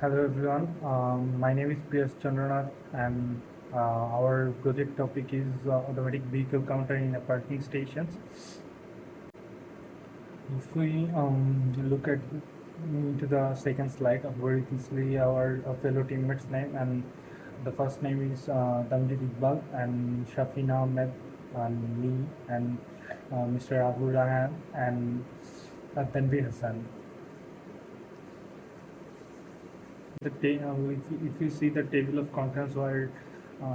Hello everyone, my name is Priyas Chandranath and our project topic is automatic vehicle counter in parking stations. If we look at into the second slide, where you can see our fellow teammates' name, and the first name is Tamjid Iqbal and Shafina Ahmed and me and Mr. Abu Rahan and Tanvir Hassan. If you see the table of contents where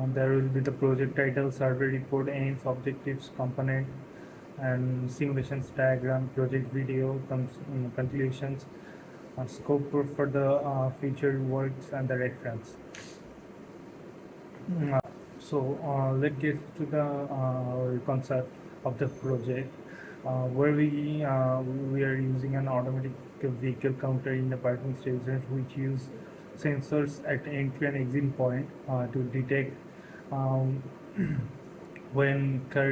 there will be the project title, survey report, aims, objectives, component, and simulations diagram, project video, conclusions, scope for the future works, and the reference. Let's get to the concept of the project, where we are using an automatic vehicle counter in the parking stations, which use sensors at entry and exit point to detect um, when car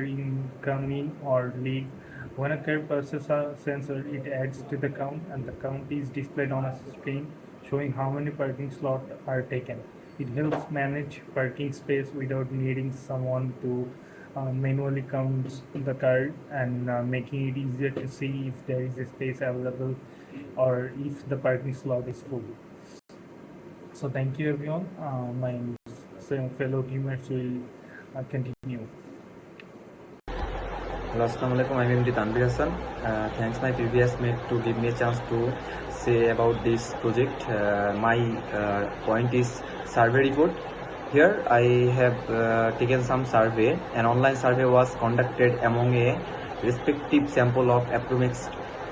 come in or leave. When a car passes a sensor, it adds to the count, and the count is displayed on a screen showing how many parking slots are taken. It helps manage parking space without needing someone to manually count the car and making it easier to see if there is a space available or if the parking slot is full. So thank you everyone. My fellow teammates will continue. Hello, Assalamu alaikum. I'm MD Tanvir Hassan. Thanks my previous mate to give me a chance to say about this project. My point is survey report. Here I have taken some survey. An online survey was conducted among a respective sample of approximately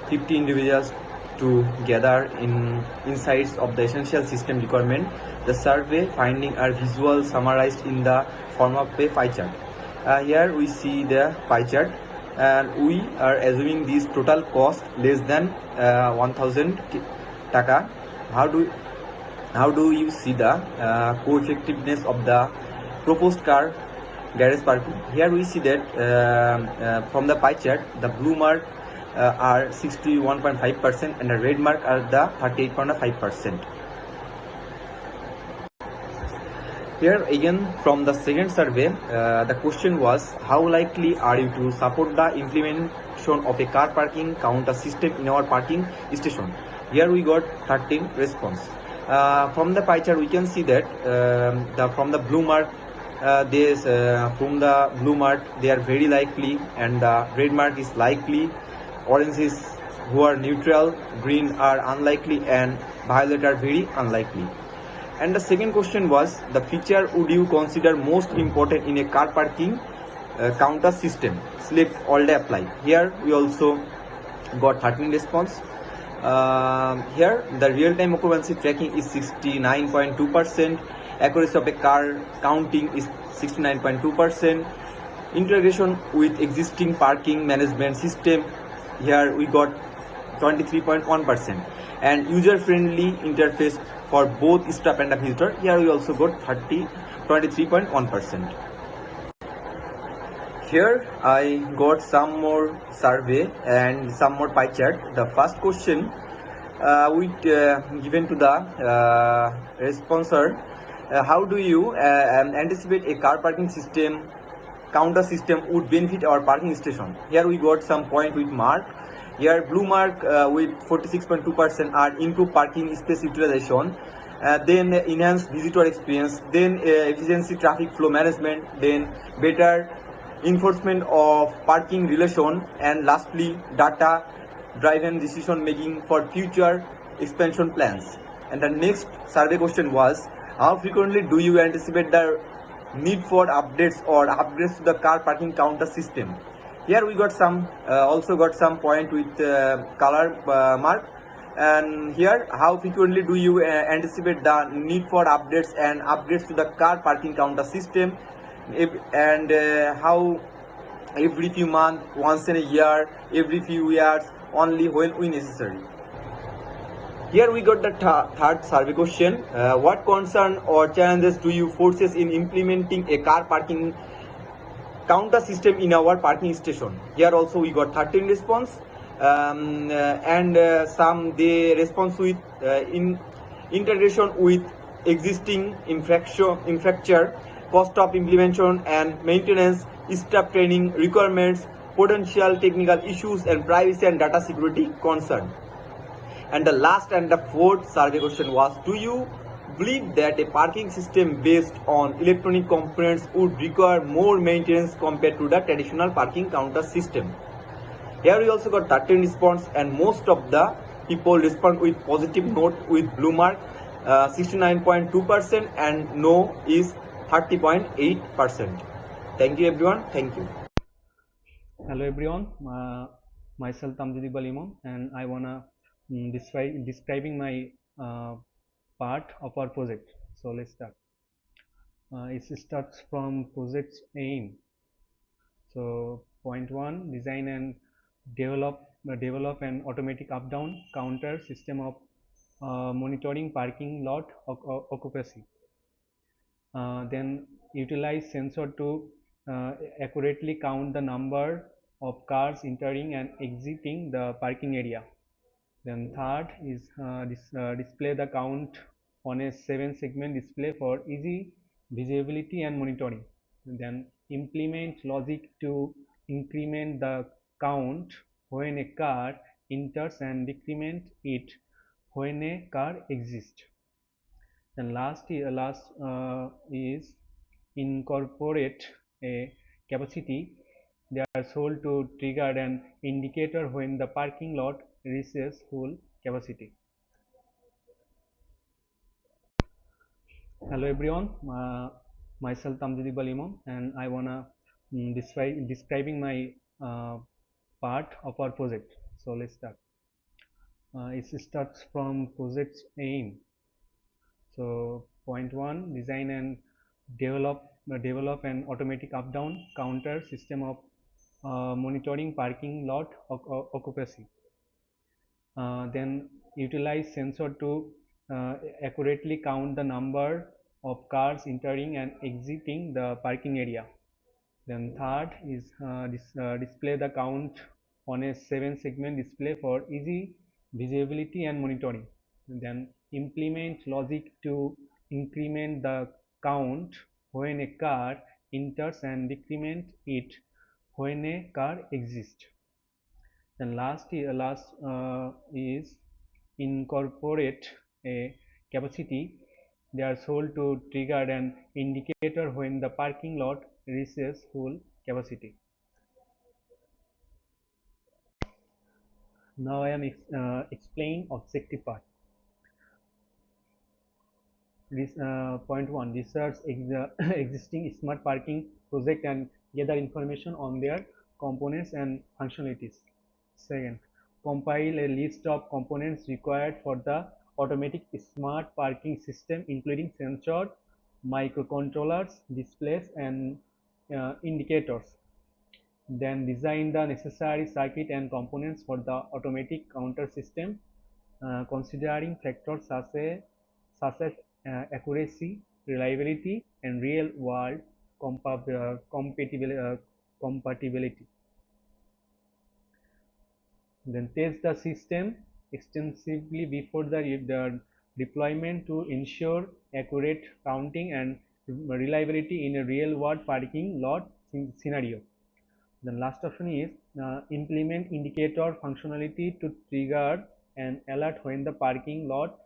50 individuals to gather insights of the essential system requirement. The survey findings are visual summarized in the form of a pie chart. Here we see the pie chart, and we are assuming this total cost less than 1000 taka. How do you see the co-effectiveness of the proposed car garage parking? Here we see that from the pie chart, the blue mark are 61.5% and the red mark are the 38.5%. Here again from the second survey, the question was, how likely are you to support the implementation of a car parking counter system in our parking station? Here we got 13 response. From the pie chart we can see that from the blue mark from the blue mark they are very likely, and the red mark is likely, orange is who are neutral, green are unlikely, and violet are very unlikely. And the second question was, the feature would you consider most important in a car parking counter system? Select all day apply. Here we also got 13 response. Here the real-time occupancy tracking is 69.2%, accuracy of a car counting is 69.2%, integration with existing parking management system, here we got 23.1%, and user-friendly interface for both staff and the visitor, here we also got 23.1%. Here I got some more survey and some more pie chart. The first question given to the responder, how do you anticipate a car parking system counter system would benefit our parking station? Here we got some point with mark. Here blue mark with 46.2% are improve parking space utilization, then enhance visitor experience, then efficiency traffic flow management, then better enforcement of parking relation, and lastly data driven decision making for future expansion plans. And the next survey question was, how frequently do you anticipate the need for updates or upgrades to the car parking counter system? Here we got some also got some point with color mark, and here how frequently do you anticipate the need for updates and upgrades to the car parking counter system, and how every few months, once in a year, every few years, only when we necessary. Here we got the third survey question. What concern or challenges do you foresee in implementing a car parking counter system in our parking station? Here also we got 13 response, and some they response with in integration with existing infrastructure, cost of implementation and maintenance, staff training requirements, potential technical issues, and privacy and data security concern. And the last and the fourth survey question was, do you believe that a parking system based on electronic components would require more maintenance compared to the traditional parking counter system? Here we also got 13 response, and most of the people respond with positive note with blue mark 69.2%, and no is 30.8%. Thank you everyone. Thank you. Hello everyone, myself Tamjid Iqbal Imam, and I wanna describing my part of our project. So let's start. It starts from project's aim. So point one: design and develop an automatic up-down counter system of monitoring parking lot occupancy. Then utilize sensor to accurately count the number of cars entering and exiting the parking area. Then third is display the count on a 7-segment display for easy visibility and monitoring. And then implement logic to increment the count when a car enters and decrement it when a car exits. And last is incorporate a capacity. They are sold to trigger an indicator when the parking lot reaches full capacity. Hello everyone, myself Tamjid Iqbal Imam, and I wanna describing my part of our project. So let's start. It starts from project's aim. So point one: design and develop an automatic up-down counter system of monitoring parking lot occupancy. Then utilize sensor to accurately count the number of cars entering and exiting the parking area. Then third is display the count on a 7-segment display for easy visibility and monitoring. And then implement logic to increment the count when a car enters and decrement it when a car exits. Then last is incorporate a capacity. They are sold to trigger an indicator when the parking lot reaches full capacity. Now I am explain objective part. This point one: research existing smart parking project and gather information on their components and functionalities. Second, compile a list of components required for the automatic smart parking system, including sensor, microcontrollers, displays, and indicators. Then design the necessary circuit and components for the automatic counter system, considering factors such as accuracy, reliability, and real-world compatibility. Then test the system extensively before the deployment to ensure accurate counting and reliability in a real-world parking lot scenario. The last option is implement indicator functionality to trigger an alert when the parking lot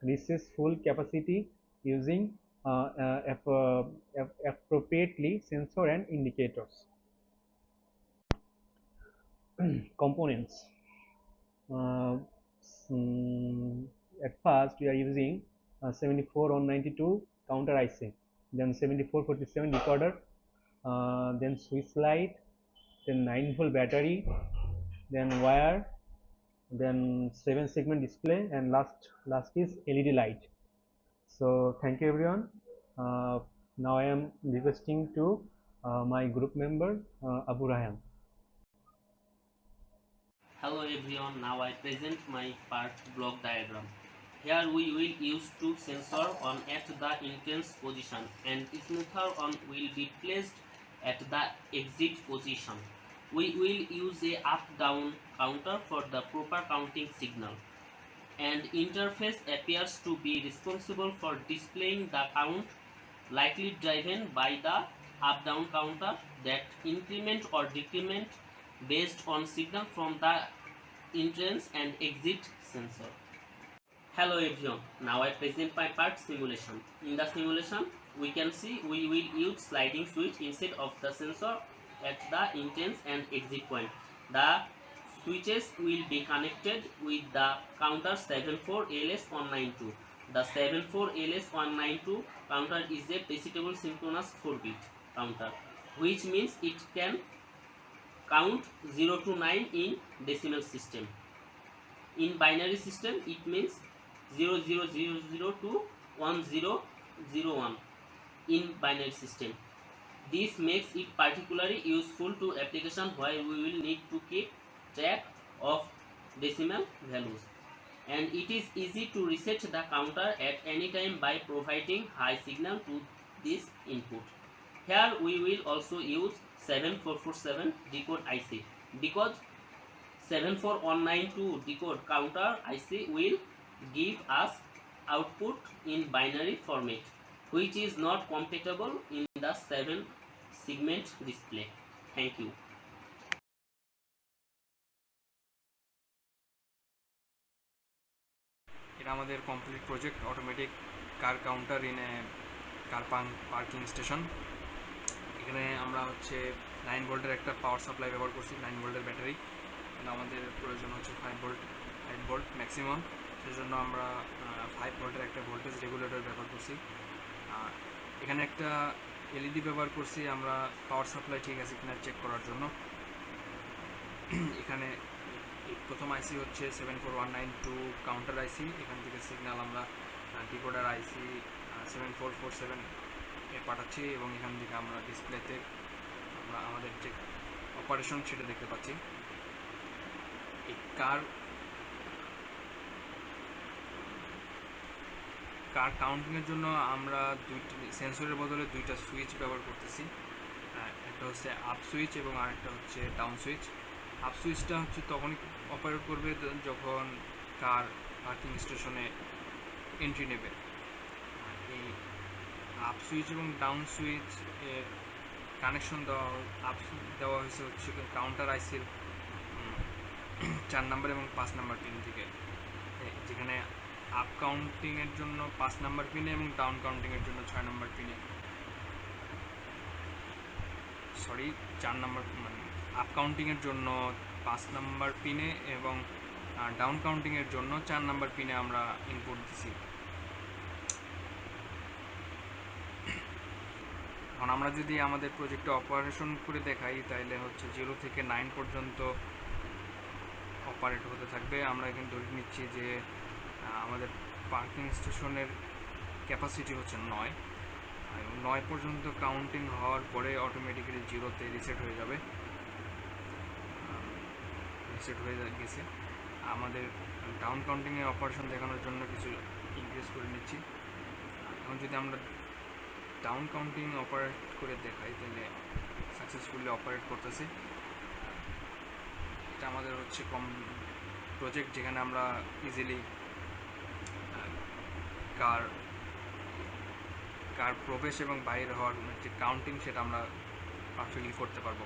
reaches full capacity using appropriately sensor and indicators. Components. Uh, at first we are using 74 on 92 counter IC, then 7447 decoder, then switch light, then 9-volt battery, then wire, then 7-segment display, and last is LED light. So thank you everyone. Now I am requesting to my group member Abu Rahan. Hello everyone, now I present my part block diagram. Here we will use two sensors on at the entrance position and smoother on will be placed at the exit position. We will use a up-down counter for the proper counting signal. and interface appears to be responsible for displaying the count likely driven by the up-down counter that increment or decrement based on signal from the entrance and exit sensor. Hello everyone, now I present my part simulation. In the simulation, we can see we will use sliding switch instead of the sensor at the entrance and exit point. The switches will be connected with the counter 74LS192. The 74LS192 counter is a decitable synchronous 4-bit counter, which means it can count 0 to 9 in decimal system. In binary system, it means 0000 to 1001 in binary system. This makes it particularly useful to application where we will need to keep track of decimal values. And it is easy to reset the counter at any time by providing high signal to this input. Here we will also use 7447 decode IC because 74192 decode counter IC will give us output in binary format, which is not compatible in the 7 segment display. Thank you. এটা আমাদের complete project automatic car counter in a car parking station. এখানে আমরা হচ্ছে 9 ভোল্টের একটা power supply ব্যবহার করছি, 9 ভোল্টের ব্যাটারি। আমাদের প্রয়োজন হচ্ছে 5 ভোল্ট ম্যাক্সিমাম, সেজন্য আমরা 5 ভোল্টের একটা ভোল্টেজ রেগুলেটর ব্যবহার করছি। এখানে একটা এলইডি ব্যবহার করছি আমরা পাওয়ার সাপ্লাই ঠিক আছে কিনা চেক করার জন্য। এখানে প্রথম আইসি হচ্ছে 74192 কাউন্টার আইসি, এখান থেকে সিগন্যাল আমরা ডিকোডার আইসি 7447 এ পাঠাচ্ছি এবং এখান থেকে আমরা ডিসপ্লেতে আমরা আমাদের যে অপারেশন সেটা দেখতে পাচ্ছি। এই কার কাউন্টিংয়ের জন্য আমরা দুইটি সেন্সরের বদলে দুইটা সুইচ ব্যবহার করতেছি। একটা হচ্ছে আপ সুইচ এবং আরেকটা হচ্ছে ডাউন সুইচ। আপ সুইচটা হচ্ছে তখনই অপারেট করবে যখন কার পার্কিং স্টেশনে এন্ট্রি নেবে। এই আপ সুইচ এবং ডাউন সুইচ এর কানেকশন দেওয়া হয়েছে হচ্ছে কাউন্টার আইসির 4 নম্বর এবং 5 নম্বর পিন থেকে, যেখানে আপ কাউন্টিংয়ের জন্য 5 নম্বর পিনে এবং ডাউন কাউন্টিংয়ের জন্য 6 নম্বর পিনে, 4 নম্বর মানে আপ কাউন্টিংয়ের জন্য 5 নম্বর পিনে এবং ডাউন কাউন্টিংয়ের জন্য 4 নম্বর পিনে আমরা ইনপুট দিছি। এখন আমরা যদি আমাদের প্রজেক্টে অপারেশন করে দেখাই তাহলে হচ্ছে 0 থেকে 9 পর্যন্ত অপারেট হতে থাকবে। আমরা এখানে ধরে নিচ্ছি যে আমাদের পার্কিং স্টেশনের ক্যাপাসিটি হচ্ছে 9 এবং 9 পর্যন্ত কাউন্টিং হওয়ার পরে অটোমেটিক্যালি 0-তে রিসেট হয়ে যাবে। রিসেট হয়ে গেছে। আমাদের ডাউন কাউন্টিংয়ে অপারেশন দেখানোর জন্য কিছু ইনক্রিজ করে নিচ্ছি। এখন যদি আমরা ডাউন কাউন্টিং অপারেট করে দেখাই তাহলে সাকসেসফুলি অপারেট করতেছি। এটা আমাদের হচ্ছে প্রজেক্ট যেখানে আমরা ইজিলি কার প্রবেশ এবং বাইরে হওয়ার যে কাউন্টিং সেটা আমরা পারফেক্টলি করতে পারবো।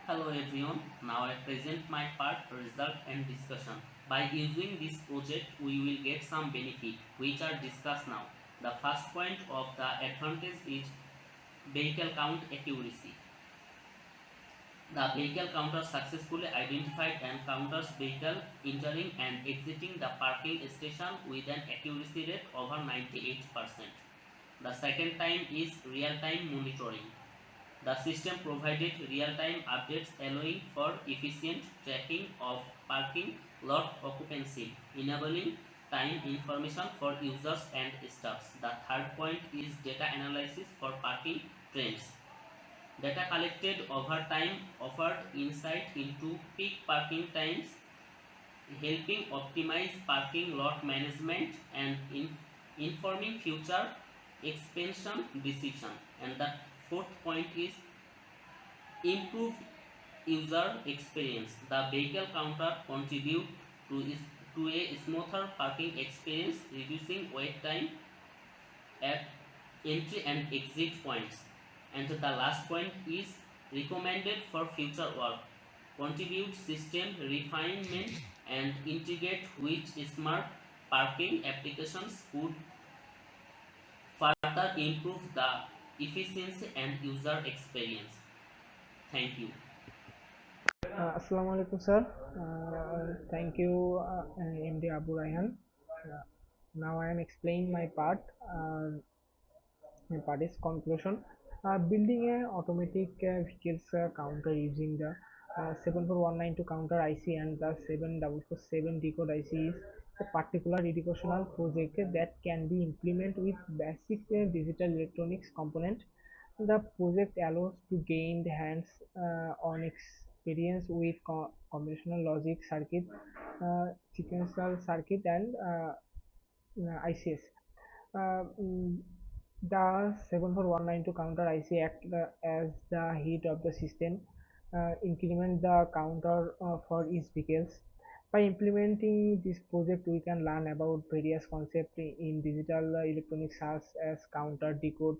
Hello everyone, now I present my part result and discussion. By using this project, we will get some benefit which are discussed now. The first point of the advantage is vehicle count accuracy. The vehicle counter successfully identified and counters vehicle entering and exiting the parking station with an accuracy rate over 98%. The second time is real-time monitoring. The system provided real-time updates allowing for efficient tracking of parking lot occupancy, enabling time information for users and staffs. The third point is data analysis for parking trends. Data collected over time offered insight into peak parking times, helping optimize parking lot management and informing future expansion decision. And the fourth point is improved user experience. The vehicle counter contribute to to a smoother parking experience, reducing wait time at entry and exit points. And the last point is recommended for future work. Contribute system refinement and integrate which smart parking applications could further improve the efficiency and user experience. Thank you. Assalamu alaikum, sir. Thank you, MD Abu Rayhan. Uh, Now I am explaining my part. My part is conclusion. Building a automatic vehicles counter using the 74192 counter IC and the 7447 decode IC is a particular educational project that can be implemented with basic digital electronics component. The project allows to gain the hands on experience with conventional logic circuit, sequential circuit, and ICS. Uh, mm, the 74192 counter IC act as the head of the system, increment the counter for each vehicles. By implementing this project, we can learn about various concepts in digital electronics such as counter, decode,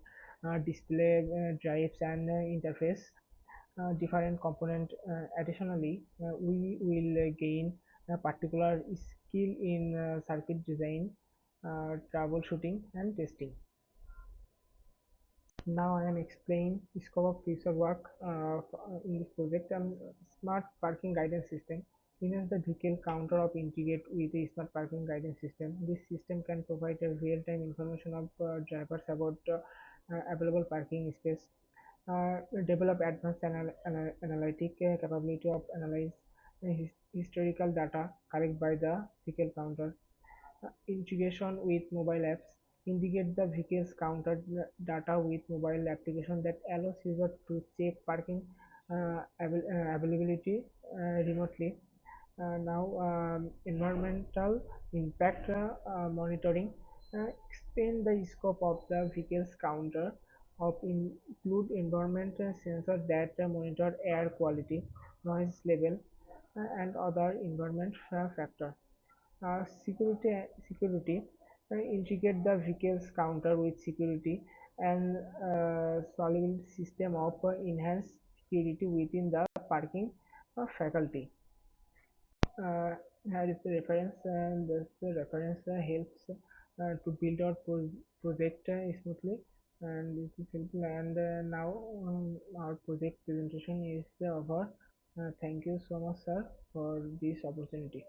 display, drives, and interface different component. Additionally, we will gain a particular skill in circuit design, troubleshooting, and testing. Now I am explaining the scope of future work in this project. Smart parking guidance system. Enhance the vehicle counter of integrate with a smart parking guidance system. This system can provide a real-time information of drivers about available parking space. Develop advanced analytic capability of analyze historical data collected by the vehicle counter. Integration with mobile apps. Integrate the vehicle's counter data with mobile application that allows user to check parking availability remotely. Now, environmental impact monitoring. Expand the scope of the vehicle's counter of include environment sensor that monitor air quality, noise level, and other environment factor. Security integrate the vehicle's counter with security and solid system of enhanced security within the parking faculty. Here is the reference, and this reference helps to build our project smoothly, and this is helpful. And now our project presentation is over. Thank you so much, sir, for this opportunity.